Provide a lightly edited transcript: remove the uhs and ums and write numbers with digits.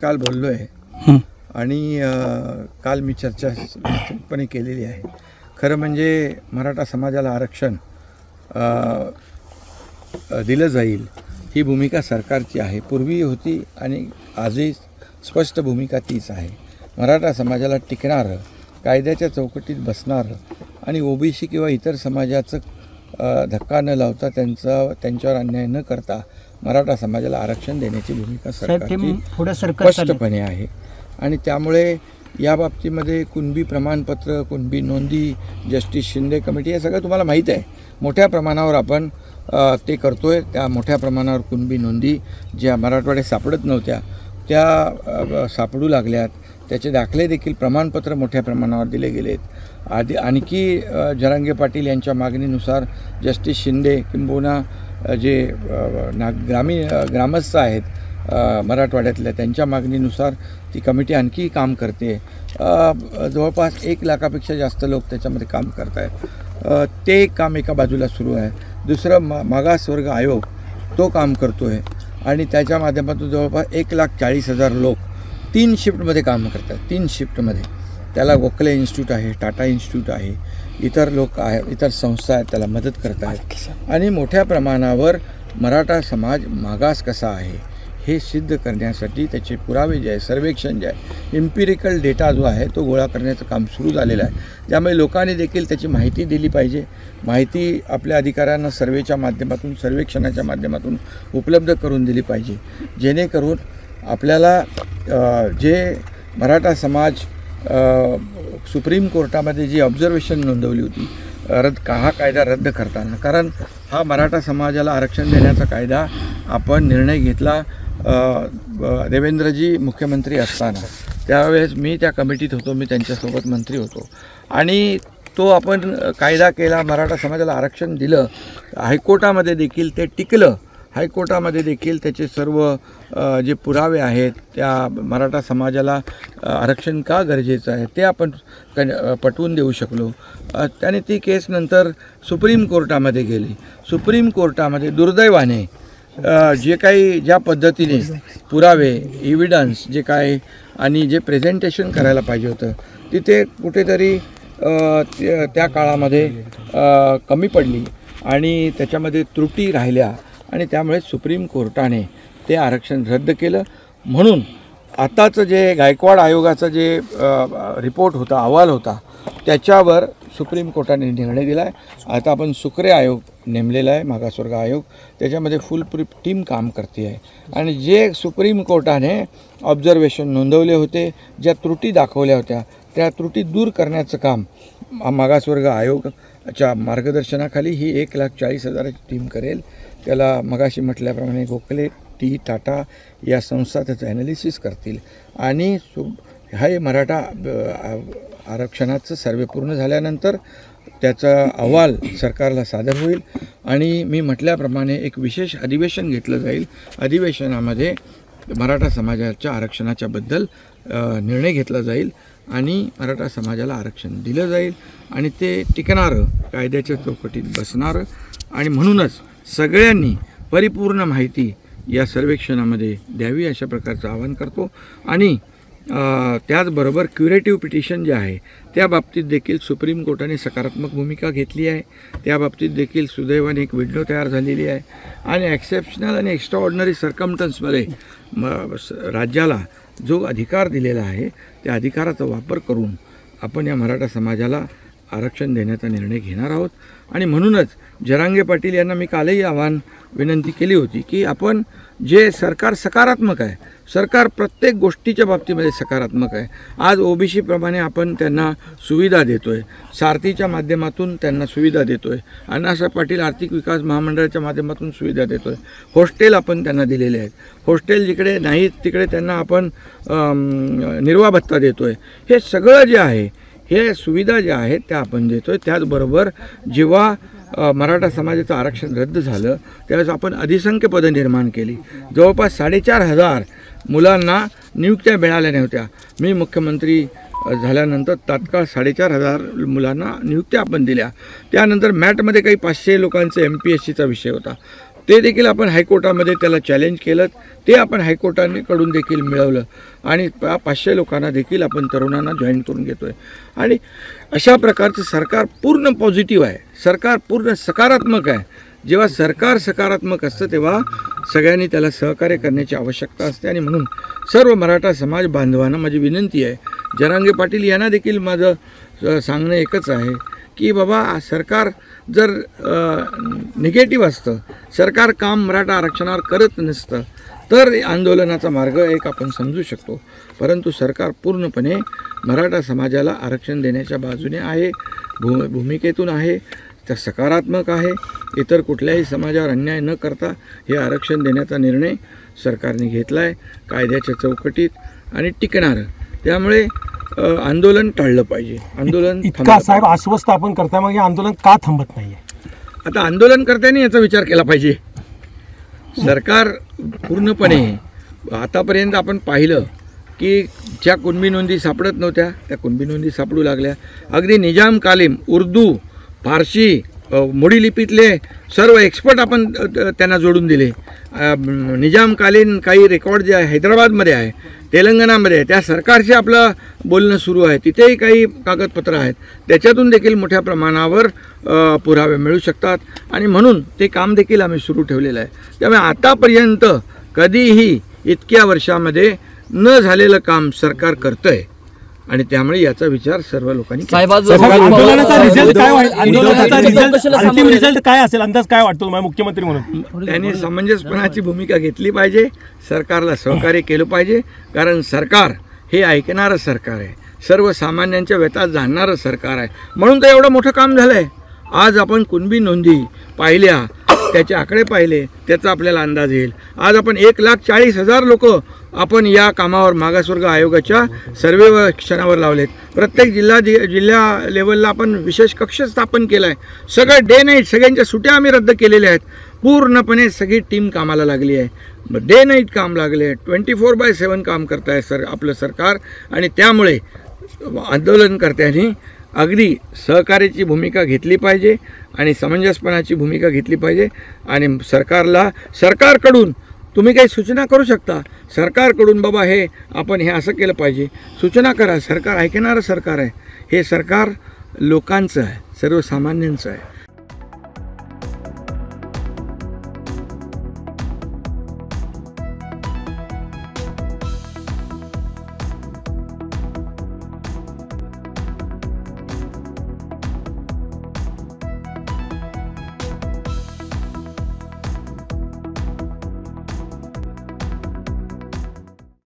काल बोललो आहे आणि काल मी चर्चा निश्चितपणे केलेली आहे. खरं म्हणजे मराठा समाजाला आरक्षण दिलं जाईल ही भूमिका सरकारची आहे, पूर्वी होती आणि आजही स्पष्ट भूमिका तीच आहे. मराठा समाजाला टिकणारं, कायद्याच्या चौकटीत बसणारं आणि ओबीसी किंवा इतर समाजाचं धक्का न लावता त्यांच्यावर अन्याय न करता मराठा समाजाला आरक्षण देण्याची भूमिका सरकारची स्पष्टपणे आहे. आणि त्यामुळे या बाबतीमध्ये कुणबी प्रमाणपत्र, कुणबी नोंदी, जस्टिस शिंदे कमिटी हे सगळं तुम्हाला माहीत आहे. मोठ्या प्रमाणावर आपण ते करतोय. त्या मोठ्या प्रमाणावर कुणबी नोंदी ज्या मराठवाड्यात सापडत नव्हत्या त्या सापडू लागल्यात. त्याचे दाखले देखील, प्रमाणपत्र मोठ्या प्रमाणावर दिले गेलेत. आणखी जरांगे पाटील यांच्या मागणीनुसार जस्टिस शिंदे किंबहुना जे ग्रामस्थ आहेत मराठवाड्यातल्या त्यांच्या मागणीनुसार ती कमिटी आणखी काम करते. जवळपास 1 लाखापेक्षा जास्त लोक त्याच्यामध्ये काम करत आहेत. ते काम एका बाजूला सुरू आहे. दुसरं मागासवर्ग आयोग तो काम करतो आहे आणि त्याच्या माध्यमातून जवळपास 1,40,000 लोक 3 शिफ्टमध्ये काम करतात. 3 शिफ्टमध्ये. त्याला गोखले इन्स्टिट्यूट आहे, टाटा इन्स्टिट्यूट आहे, इतर लोक आहे, इतर संस्था आहेत त्याला मदत करत आहेत. आणि मोठ्या प्रमाणावर मराठा समाज मागास कसा आहे हे सिद्ध करण्यासाठी त्याचे पुरावे जे आहे, सर्वेक्षण जे आहे, एम्पिरिकल डेटा जो आहे तो गोळा करण्याचं काम सुरू झालेलं आहे. त्यामुळे लोकांनी देखील त्याची माहिती दिली पाहिजे. माहिती आपल्या अधिकाऱ्यांना सर्वेच्या माध्यमातून, सर्वेक्षणाच्या माध्यमातून उपलब्ध करून दिली पाहिजे, जेणेकरून आपल्याला जे मराठा समाज सुप्रीम कोर्टामध्ये जी ऑब्झर्वेशन नोंदवली होती हा कायदा रद्द करताना, कारण हा मराठा समाजाला आरक्षण देण्याचा कायदा आपण निर्णय घेतला देवेंद्रजी मुख्यमंत्री असताना. त्यावेळेस मी त्या कमिटीत होतो, मी त्यांच्यासोबत मंत्री होतो आणि तो आपण कायदा केला, मराठा समाजाला आरक्षण दिलं. हायकोर्टामध्ये देखील ते टिकलं. हायकोर्टामध्ये देखील त्याचे सर्व जे पुरावे आहेत त्या मराठा समाजाला आरक्षण का गरजेचं आहे ते आपण पटवून देऊ शकलो. त्याने ती केस नंतर सुप्रीम कोर्टामध्ये गेली. सुप्रीम कोर्टामध्ये दुर्दैवाने जे काही ज्या पद्धतीने पुरावे, एव्हिडन्स जे काय आणि जे प्रेझेंटेशन करायला पाहिजे होतं तिथे कुठेतरी त्या काळामध्ये कमी पडली आणि त्याच्यामध्ये त्रुटी राहिल्या आणि त्यामुळे सुप्रीम कोर्टाने ते आरक्षण रद्द केलं. म्हणून आताचं जे गायकवाड आयोगाचा जे रिपोर्ट होता, अहवाल होता, त्याच्यावर सुप्रीम कोर्टाने निर्णय दिला आहे. आता आपण सुक्रे आयोग नेमलेला आहे, मागासवर्ग आयोग, त्याच्यामध्ये फुल टीम काम करते आहे. आणि जे सुप्रीम कोर्टाने ऑब्झर्वेशन नोंदवले होते, ज्या त्रुटी दाखवल्या होत्या त्या त्रुटी दूर करण्याचं काम मागासवर्ग आयोगाच्या मार्गदर्शनाखाली ही 1,40,000ची टीम करेल. त्याला मगाशी म्हटल्याप्रमाणे गोखले, टाटा या संस्था त्याचं ॲनालिसिस करतील आणि हे मराठा आरक्षणाचं सर्वे पूर्ण झाल्यानंतर त्याचा अहवाल सरकारला सादर होईल आणि मी म्हटल्याप्रमाणे एक विशेष अधिवेशन घेतलं जाईल. अधिवेशनामध्ये मराठा समाजाच्या आरक्षणाच्याबद्दल निर्णय घेतला जाईल आणि मराठा समाजाला आरक्षण दिलं जाईल आणि ते टिकणारं, कायद्याच्या चौकटीत बसणारं. आणि म्हणूनच सगळ्यांनी परिपूर्ण माहिती या सर्वेक्षणामध्ये द्यावी अशा प्रकारचं आवाहन करतो. आणि त्याचबरोबर क्युरेटिव्ह पिटिशन जे आहे त्या बाबतीत देखील सुप्रीम कोर्टाने सकारात्मक भूमिका घेतली आहे. त्या बाबतीत देखील सुदैवाने एक विंडो तयार झालेली आहे आणि एक्सेप्शनल आणि एक्स्ट्राऑर्डिनरी सर्कमस्टन्समध्ये राज्याला जो अधिकार दिलेला आहे त्या अधिकाराचा वापर करून आपण या मराठा समाजाला आरक्षण देण्याचा निर्णय घेणार आहोत. आणि म्हणूनच जरांगे पाटील यांना मी कालही विनंती केली होती की आपण जे सरकार सकारात्मक आहे, सरकार प्रत्येक गोष्टीच्या बाबतीमध्ये सकारात्मक आहे. आज ओबीसी प्रमाणे आपण त्यांना सुविधा देतो आहे, सारथीच्या माध्यमातून त्यांना सुविधा देतो आहे, अण्णासाहेब पाटील आर्थिक विकास महामंडळाच्या माध्यमातून सुविधा देतो आहे, हॉस्टेल आपण त्यांना दिलेले आहेत, हॉस्टेल जिकडे नाहीत तिकडे त्यांना आपण निर्वाह भत्ता देतो आहे. हे सगळं जे आहे, हे सुविधा ज्या आहेत त्या आपण देतो आहे. त्याचबरोबर जेव्हा मराठा समाजाचं आरक्षण रद्द झालं त्यावेळेस आपण अधिसंख्य पदं निर्माण केली. जवळपास 4,500 मुलांना नियुक्त्या मिळाल्या नव्हत्या. मी मुख्यमंत्री झाल्यानंतर तात्काळ 4,500 मुलांना नियुक्त्या आपण दिल्या. त्यानंतर मॅटमध्ये काही 500 लोकांचं MPSCचा विषय होता. ते देखील आपण हायकोर्टामध्ये त्याला चॅलेंज केलं, ते आपण हायकोर्टाकडून देखील मिळवलं आणि 500 लोकांना देखील आपण तरुणांना जॉईन करून घेतो आहे. आणि अशा प्रकारचं सरकार पूर्ण पॉझिटिव्ह आहे, सरकार पूर्ण सकारात्मक आहे. जेव्हा सरकार सकारात्मक असतं तेव्हा सगळ्यांनी त्याला सहकार्य करण्याची आवश्यकता असते. आणि म्हणून सर्व मराठा समाज बांधवांना माझी विनंती आहे, जरांगे पाटील यांना देखील माझं सांगणं एकच आहे की बाबा सरकार जर निगेटिव्ह असतं, सरकार काम मराठा आरक्षणावर करत नसतं तर आंदोलनाचा मार्ग एक आपण समजू शकतो. परंतु सरकार पूर्णपणे मराठा समाजाला आरक्षण देण्याच्या बाजूने आहे, भूमिकेतून आहे, तर सकारात्मक आहे. इतर कुठल्याही समाजावर अन्याय न करता हे आरक्षण देण्याचा निर्णय सरकारने घेतला आहे कायद्याच्या चौकटीत आणि टिकणारं. त्यामुळे आंदोलन टाळलं पाहिजे. आंदोलन इतका साहेब आश्वस्त आपण करताय, मग हे आंदोलन का थांबत नाहीये? आता आंदोलन करताना याचा विचार केला पाहिजे. सरकार पूर्णपणे आतापर्यंत आपण पाहिलं की ज्या कुणबी नोंदी सापडत नव्हत्या त्या कुणबी नोंदी सापडू लागल्या. अगदी निजामकालीन उर्दू, फारसी, मोडी लिपीतले सर्व एक्सपर्ट आपण त्यांना जोडून दिले. निजामकालीन काही रेकॉर्ड जे आहे हैदराबादमध्ये आहे, तेलंगणामध्ये आहे, त्या सरकारचे आपलं बोलणं सुरू आहे, तिथेही काही कागदपत्रं आहेत, त्याच्यातून देखील मोठ्या प्रमाणावर पुरावे मिळू शकतात. आणि म्हणून ते काम देखील आम्ही सुरू ठेवलेलं आहे. त्यामुळे आतापर्यंत कधीही इतक्या वर्षामध्ये न झालेलं काम सरकार करतं आहे आणि त्यामुळे याचा विचार सर्व लोकांनी अंतिम रिझल्ट काय असेल, अंदाज काय वाटतो तुम्हाला मुख्यमंत्री म्हणून? त्यांनी समंजसपणाची भूमिका घेतली पाहिजे, सरकारला सहकार्य केलं पाहिजे. कारण सरकार हे ऐकणारं सरकार आहे, सर्वसामान्यांच्या व्यथा जाणणारं सरकार आहे. म्हणून तर एवढं मोठं काम झालं आहे. आज आपण कुणबी नोंदी पाहिल्या, त्याचे आकडे पाहिले, त्याचा आपल्याला अंदाज येईल. आज आपण 1,40,000 लोक आपण या कामावर मागासवर्ग आयोगाच्या सर्वेक्षणावर लावलेत. प्रत्येक जिल्हा लेवलला आपण विशेष कक्ष स्थापन केला आहे. सगळं डे नाईट सगळ्यांच्या सुट्या आम्ही रद्द केलेल्या आहेत. पूर्णपणे सगळी टीम कामाला लागली आहे. डे नाईट काम लागले आहे, 24/7 काम करत आहे आपलं सरकार. आणि त्यामुळे आंदोलनकर्त्यांनी अगदी सहकार्याची भूमिका घेतली पाहिजे आणि समंजसपणाची भूमिका घेतली पाहिजे. आणि सरकारकडून तुम्ही काही सूचना करू शकता, सरकारकडून बाबा हे आपण हे असं केलं पाहिजे, सूचना करा. सरकार ऐकणारं सरकार आहे. हे सरकार लोकांचं आहे, सर्वसामान्यांचं आहे.